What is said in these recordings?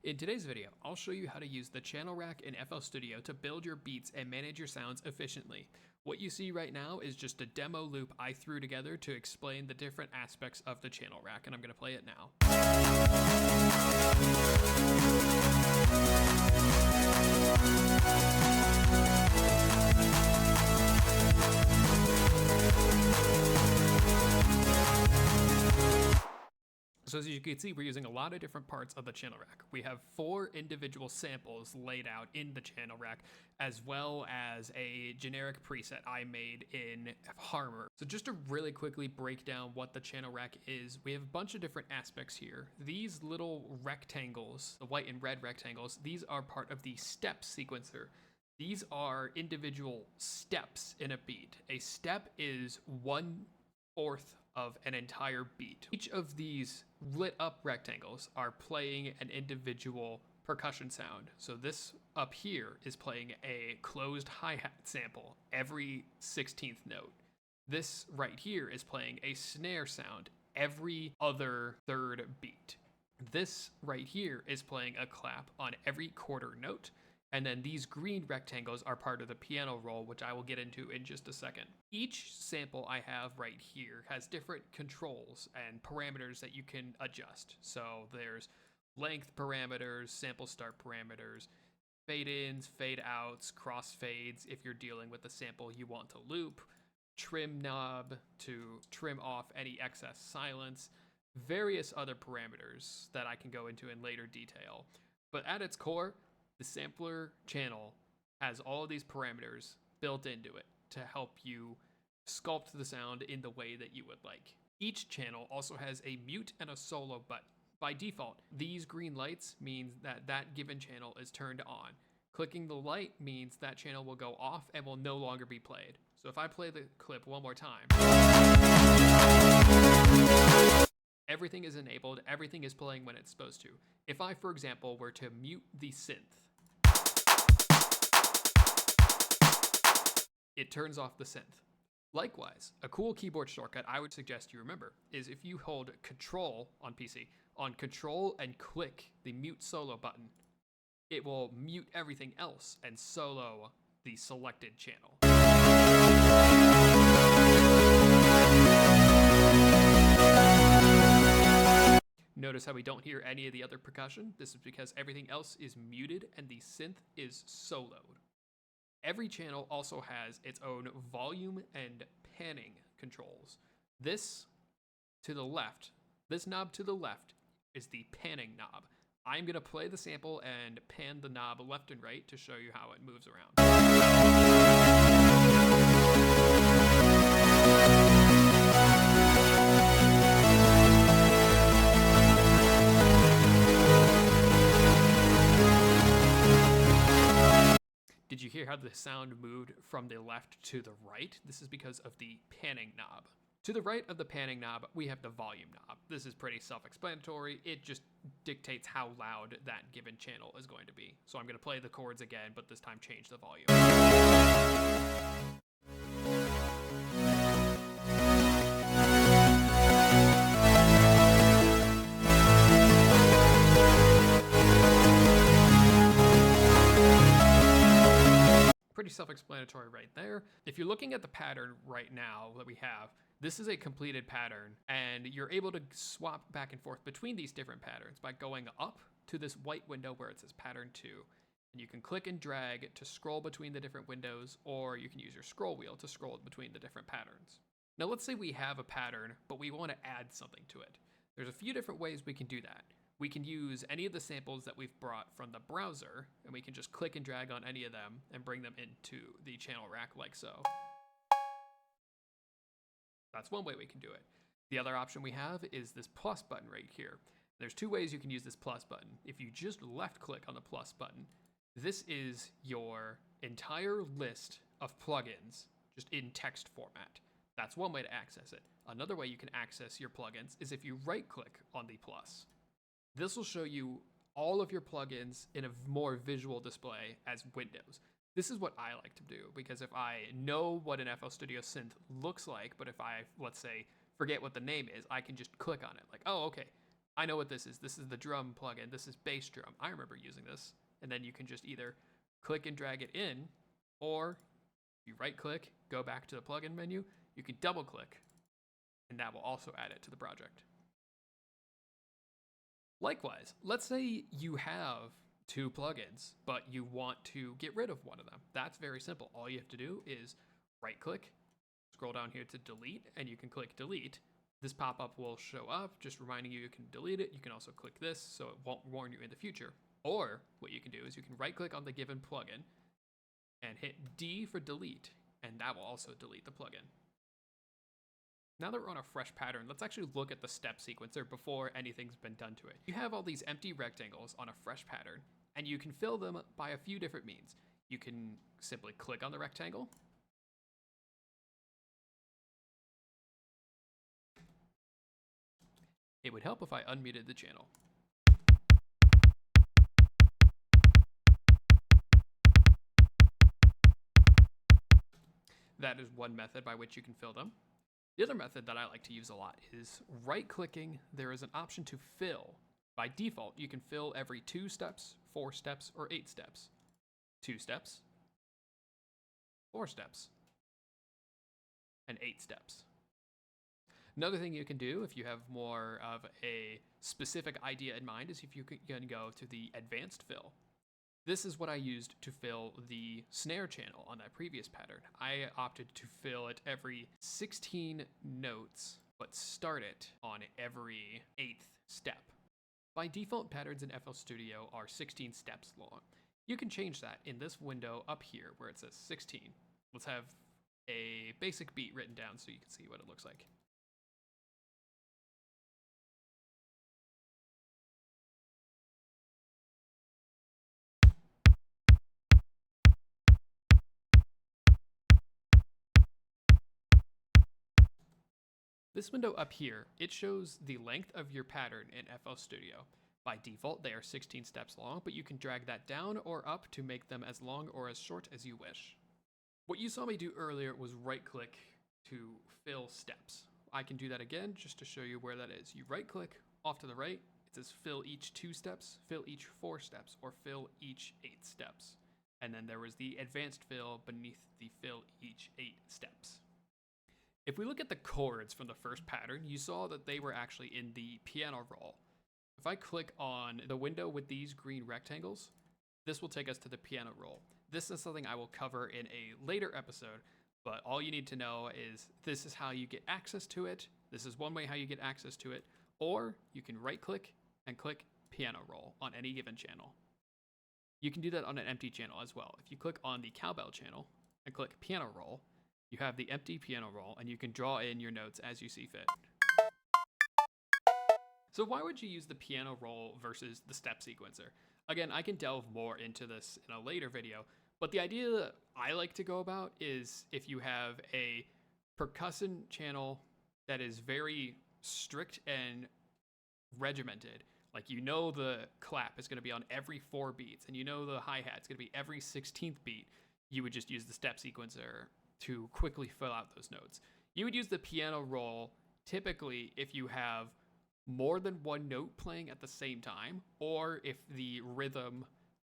In today's video, I'll show you how to use the channel rack in FL Studio to build your beats and manage your sounds efficiently. What you see right now is just a demo loop I threw together to explain the different aspects of the channel rack, and I'm going to play it now. So as you can see, we're using a lot of different parts of the channel rack. We have 4 individual samples laid out in the channel rack, as well as a generic preset I made in Harmor. So just to really quickly break down what the channel rack is, we have a bunch of different aspects here. These little rectangles, the white and red rectangles, these are part of the step sequencer. These are individual steps in a beat. A step is 1/4 of an entire beat. Each of these lit up rectangles are playing an individual percussion sound. So this up here is playing a closed hi-hat sample every 16th note. This right here is playing a snare sound every other third beat. This right here is playing a clap on every quarter note. And then these green rectangles are part of the piano roll, which I will get into in just a second. Each sample I have right here has different controls and parameters that you can adjust. So there's length parameters, sample start parameters, fade ins, fade outs, crossfades if you're dealing with the sample you want to loop, trim knob to trim off any excess silence, various other parameters that I can go into in later detail. But at its core, the sampler channel has all of these parameters built into it to help you sculpt the sound in the way that you would like. Each channel also has a mute and a solo button. By default, these green lights mean that that given channel is turned on. Clicking the light means that channel will go off and will no longer be played. So if I play the clip one more time, everything is enabled, everything is playing when it's supposed to. If I, for example, were to mute the synth, it turns off the synth. Likewise, a cool keyboard shortcut I would suggest you remember is if you hold Control on PC, on Control and click the mute solo button, it will mute everything else and solo the selected channel. Notice how we don't hear any of the other percussion? This is because everything else is muted and the synth is soloed. Every channel also has its own volume and panning controls. This to the left, this knob to the left is the panning knob. I'm going to play the sample and pan the knob left and right to show you how it moves around. Did you hear how the sound moved from the left to the right? This is because of the panning knob. To the right of the panning knob, we have the volume knob. This is pretty self-explanatory. It just dictates how loud that given channel is going to be. So I'm going to play the chords again, but this time change the volume. Pretty self-explanatory right there. If you're looking at the pattern right now that we have, this is a completed pattern, and you're able to swap back and forth between these different patterns by going up to this white window where it says pattern 2. And you can click and drag to scroll between the different windows, or you can use your scroll wheel to scroll between the different patterns. Now let's say we have a pattern, but we want to add something to it. There's a few different ways we can do that. We can use any of the samples that we've brought from the browser, and we can just click and drag on any of them and bring them into the channel rack like so. That's one way we can do it. The other option we have is this plus button right here. There's 2 ways you can use this plus button. If you just left click on the plus button, this is your entire list of plugins just in text format. That's one way to access it. Another way you can access your plugins is if you right click on the plus. This will show you all of your plugins in a more visual display as windows. This is what I like to do, because if I know what an FL Studio synth looks like, but if I, let's say, forget what the name is, I can just click on it. Like, oh, okay, I know what this is. This is the drum plugin. This is bass drum. I remember using this. And then you can just either click and drag it in, or you right click, go back to the plugin menu, you can double click, and that will also add it to the project. Likewise, let's say you have 2 plugins, but you want to get rid of one of them. That's very simple. All you have to do is right click, scroll down here to delete, and you can click delete. This pop-up will show up, just reminding you can delete it. You can also click this so it won't warn you in the future. Or what you can do is you can right click on the given plugin and hit D for delete, and that will also delete the plugin. Now that we're on a fresh pattern, let's actually look at the step sequencer before anything's been done to it. You have all these empty rectangles on a fresh pattern, and you can fill them by a few different means. You can simply click on the rectangle. It would help if I unmuted the channel. That is one method by which you can fill them. The other method that I like to use a lot is right-clicking. There is an option to fill. By default, you can fill every 2 steps, 4 steps, or 8 steps. 2 steps, 4 steps, and 8 steps. Another thing you can do if you have more of a specific idea in mind is if you can go to the advanced fill. This is what I used to fill the snare channel on that previous pattern. I opted to fill it every 16 notes, but start it on every 8th step. By default, patterns in FL Studio are 16 steps long. You can change that in this window up here where it says 16. Let's have a basic beat written down so you can see what it looks like. This window up here, it shows the length of your pattern in FL Studio. By default, they are 16 steps long, but you can drag that down or up to make them as long or as short as you wish. What you saw me do earlier was right-click to fill steps. I can do that again just to show you where that is. You right-click off to the right, it says fill each 2 steps, fill each 4 steps, or fill each 8 steps. And then there was the advanced fill beneath the fill each 8 steps. If we look at the chords from the first pattern, you saw that they were actually in the piano roll. If I click on the window with these green rectangles, this will take us to the piano roll. This is something I will cover in a later episode, but all you need to know is this is how you get access to it. This is one way how you get access to it, or you can right click and click piano roll on any given channel. You can do that on an empty channel as well. If you click on the cowbell channel and click piano roll, you have the empty piano roll, and you can draw in your notes as you see fit. So why would you use the piano roll versus the step sequencer? Again, I can delve more into this in a later video, but the idea that I like to go about is if you have a percussion channel that is very strict and regimented, like you know the clap is going to be on every 4 beats, and you know the hi-hat is going to be every 16th beat, you would just use the step sequencer to quickly fill out those notes. You would use the piano roll typically if you have more than 1 note playing at the same time, or if the rhythm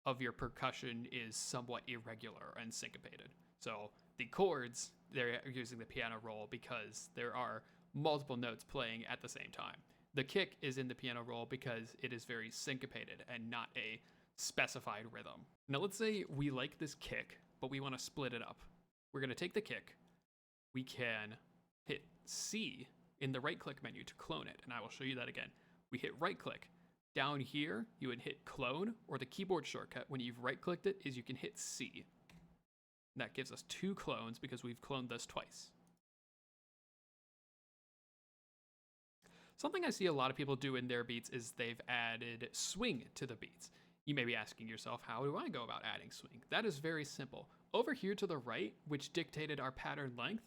of your percussion is somewhat irregular and syncopated. So the chords, they're using the piano roll because there are multiple notes playing at the same time. The kick is in the piano roll because it is very syncopated and not a specified rhythm. Now let's say we like this kick, but we want to split it up. We're going to take the kick. We can hit C in the right-click menu to clone it, and I will show you that again. We hit right-click. Down here, you would hit clone, or the keyboard shortcut when you've right-clicked it is you can hit C. And that gives us 2 clones because we've cloned this twice. Something I see a lot of people do in their beats is they've added swing to the beats. You may be asking yourself, how do I go about adding swing? That is very simple. Over here to the right, which dictated our pattern length,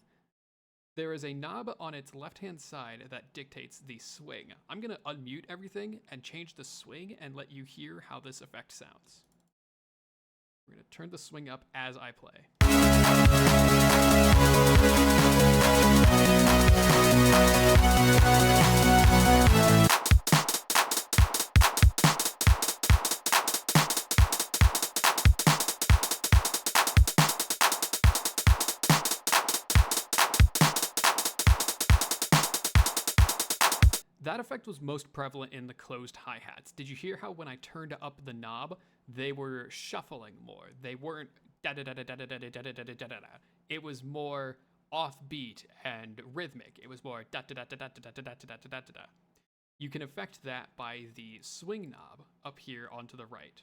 there is a knob on its left-hand side that dictates the swing. I'm going to unmute everything and change the swing and let you hear how this effect sounds. We're going to turn the swing up as I play. that effect was most prevalent in the closed hi-hats. Did you hear how when I turned up the knob, they were shuffling more? They weren't da-da-da-da-da-da-da-da-da-da-da-da. It was more offbeat and rhythmic. It was more da-da-da-da-da-da-da-da-da-da-da-da. You can affect that by the swing knob up here onto the right.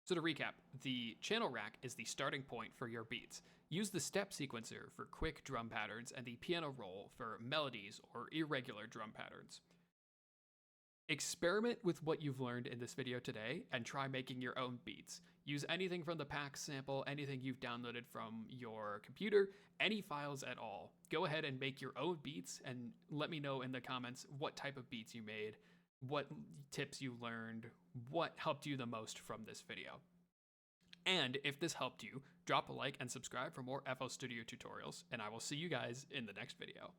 So to recap, the channel rack is the starting point for your beats. Use the step sequencer for quick drum patterns and the piano roll for melodies or irregular drum patterns. Experiment with what you've learned in this video today and try making your own beats. Use anything from the PAX sample, anything you've downloaded from your computer, any files at all. Go ahead and make your own beats and let me know in the comments what type of beats you made, what tips you learned, what helped you the most from this video. And if this helped you, drop a like and subscribe for more FL Studio tutorials, and I will see you guys in the next video.